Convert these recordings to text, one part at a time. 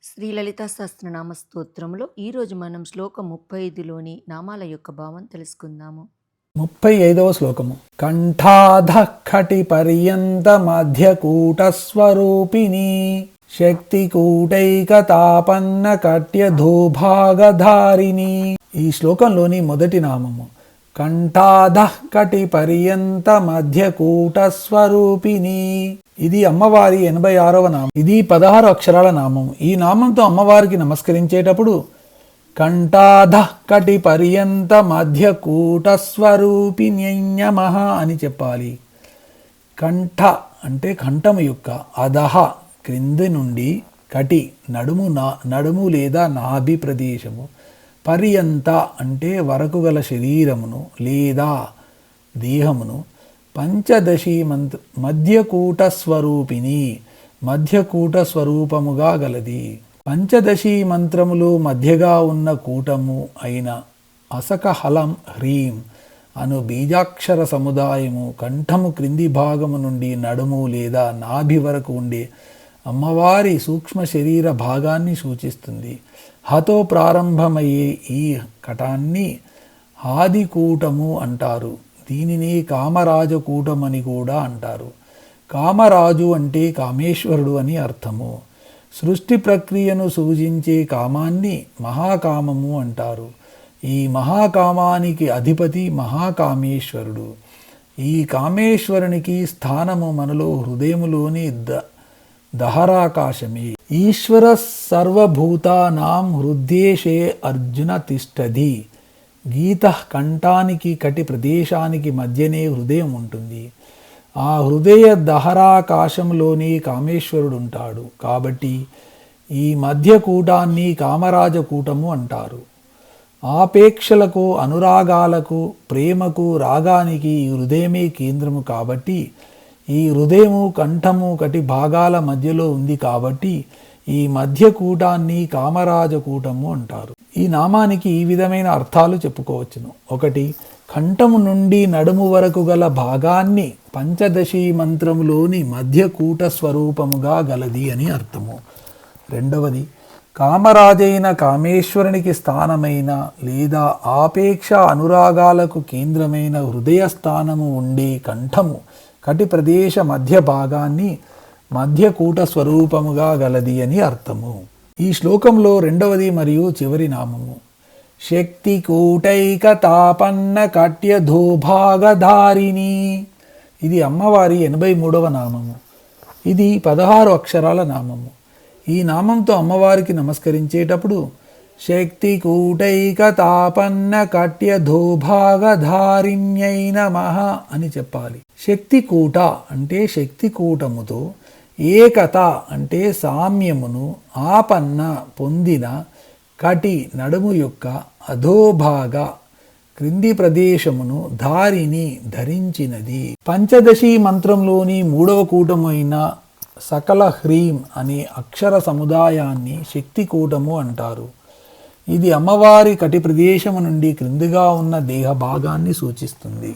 శ్రీ లలిత సహస్రనామ స్తోత్రంలో ఈరోజు మనం శ్లోకం 35లోని నామాల యొక్క భావం తెలుసుకుందాము. 35వ శ్లోకము. కంఠాధఃఖటి పర్యంత మధ్యకూట స్వరూపిణి శక్తికూటైకతాపన్న కట్యధూభాగధారిణి. ఈ శ్లోకంలోని మొదటి నామము కంఠాధఃఖటి పర్యంత మధ్యకూట స్వరూపిణి. ఇది అమ్మవారి 86వ నామం. ఇది 16 అక్షరాల నామం. ఈ నామంతో అమ్మవారికి నమస్కరించేటప్పుడు కంఠాధఃఖటి పర్యంత మధ్యకూట స్వరూపిణ్యమః అని చెప్పాలి. కంఠ అంటే కంఠము యొక్క, అధః క్రింది నుండి, కటి నడుము లేదా నాభి ప్రదేశము, పర్యంత అంటే వరకు గల శరీరమును లేదా దేహమును, పంచదశి మధ్యకూట స్వరూపిణి మధ్యకూట స్వరూపముగా గలది. పంచదశి మంత్రములు మధ్యగా ఉన్న కూటము అయిన అసకహలం హ్రీం అను బీజాక్షర సముదాయము కంఠము క్రింది భాగము నుండి నడుము లేదా నాభి వరకు ఉండే అమ్మవారి సూక్ష్మ శరీర భాగాన్ని సూచిస్తుంది. హతో ప్రారంభమయ్యే ఈ కటాన్ని ఆదికూటము అంటారు. దీనిని కామరాజకూటమని కూడా అంటారు. కామరాజు అంటే కామేశ్వరుడు అని అర్థము. సృష్టి ప్రక్రియను సూచించే కామాన్ని మహాకామము అంటారు. ఈ మహాకామానికి అధిపతి మహాకామేశ్వరుడు. ఈ కామేశ్వరునికి స్థానము మనలో హృదయములోని దహరాకాశమే. ఈశ్వర సర్వభూతానాం హృద్యేశే అర్జున తిష్టది. గీత కంఠానికి కటి ప్రదేశానికి మధ్యనే హృదయం ఉంటుంది. ఆ హృదయ దహరాకాశంలోని కామేశ్వరుడు ఉంటాడు. కాబట్టి ఈ మధ్యకూటాన్ని కామరాజకూటము అంటారు. ఆపేక్షలకు, అనురాగాలకు, ప్రేమకు, రాగానికి ఈ హృదయమే కేంద్రము. కాబట్టి ఈ హృదయము కంఠము కటి భాగాల మధ్యలో ఉంది. కాబట్టి ఈ మధ్యకూటాన్ని కామరాజకూటము అంటారు. ఈ నామానికి ఈ విధమైన అర్థాలు చెప్పుకోవచ్చును. ఒకటి, కంఠము నుండి నడుము వరకు గల భాగాన్ని పంచదశి మంత్రములోని మధ్యకూట స్వరూపముగా గలది అని అర్థము. రెండవది, కామరాజైన కామేశ్వరునికి స్థానమైన లేదా ఆపేక్ష అనురాగాలకు కేంద్రమైన హృదయ స్థానము ఉండే కంఠము కటి ప్రదేశ మధ్య భాగాన్ని మధ్యకూట స్వరూపముగా గలది అని అర్థము. ఈ శ్లోకంలో రెండవది మరియు చివరి నామము శక్తికూటైకతాపన్న కట్యధూభాగధారిణి. ఇది అమ్మవారి 83వ నామము. ఇది 16 అక్షరాల నామము. ఈ నామంతో అమ్మవారికి నమస్కరించేటప్పుడు శక్తికూటైకతాపన్న కట్యధూభాగధారిణ్యై నమః అని చెప్పాలి. శక్తికూట అంటే శక్తికూటముతో, ఏకత అంటే సామ్యమును, ఆపన్న పొందిన, కటి నడుము యొక్క, అధోభాగ క్రింది ప్రదేశమును, ధారిని ధరించినది. పంచదశి మంత్రంలోని 3వ కూటము అయిన సకల హ్రీం అనే అక్షర సముదాయాన్ని శక్తికూటము అంటారు. ఇది అమ్మవారి కటి ప్రదేశము నుండి క్రిందిగా ఉన్న దేహ భాగాన్ని సూచిస్తుంది.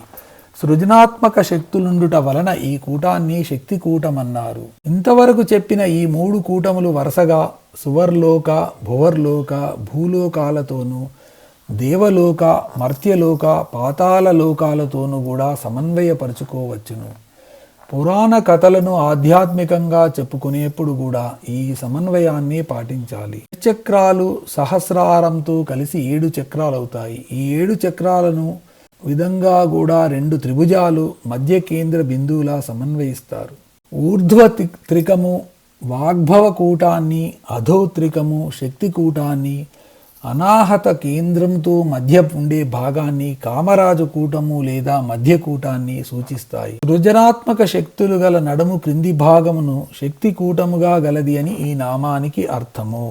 సృజనాత్మక శక్తులుండుట వలన ఈ కూటాన్ని శక్తికూటమన్నారు. ఇంతవరకు చెప్పిన ఈ 3 కూటములు వరుసగా సువర్లోక, భువర్లోక, భూలోకాలతోనూ, దేవలోక, మర్త్యలోక, పాతాళ లోకాలతోనూ కూడా సమన్వయపరుచుకోవచ్చును. పురాణ కథలను ఆధ్యాత్మికంగా చెప్పుకునేప్పుడు కూడా ఈ సమన్వయాన్ని పాటించాలి. చక్రాలు సహస్రారంతో కలిసి 7 చక్రాలవుతాయి. ఈ 7 చక్రాలను విధంగా కూడా 2 త్రిభుజాలు మధ్య కేంద్ర బిందువులా సమన్వయిస్తారు. ఊర్ధ్వ త్రికము వాగ్భవ కూటాన్ని, అధోత్రికము శక్తికూటాన్ని, అనాహత కేంద్రంతో మధ్య ఉండే భాగాన్ని కామరాజకూటము లేదా మధ్యకూటాన్ని సూచిస్తాయి. సృజనాత్మక శక్తులు గల నడుము క్రింది భాగమును శక్తికూటముగా గలది అని ఈ నామానికి అర్థము.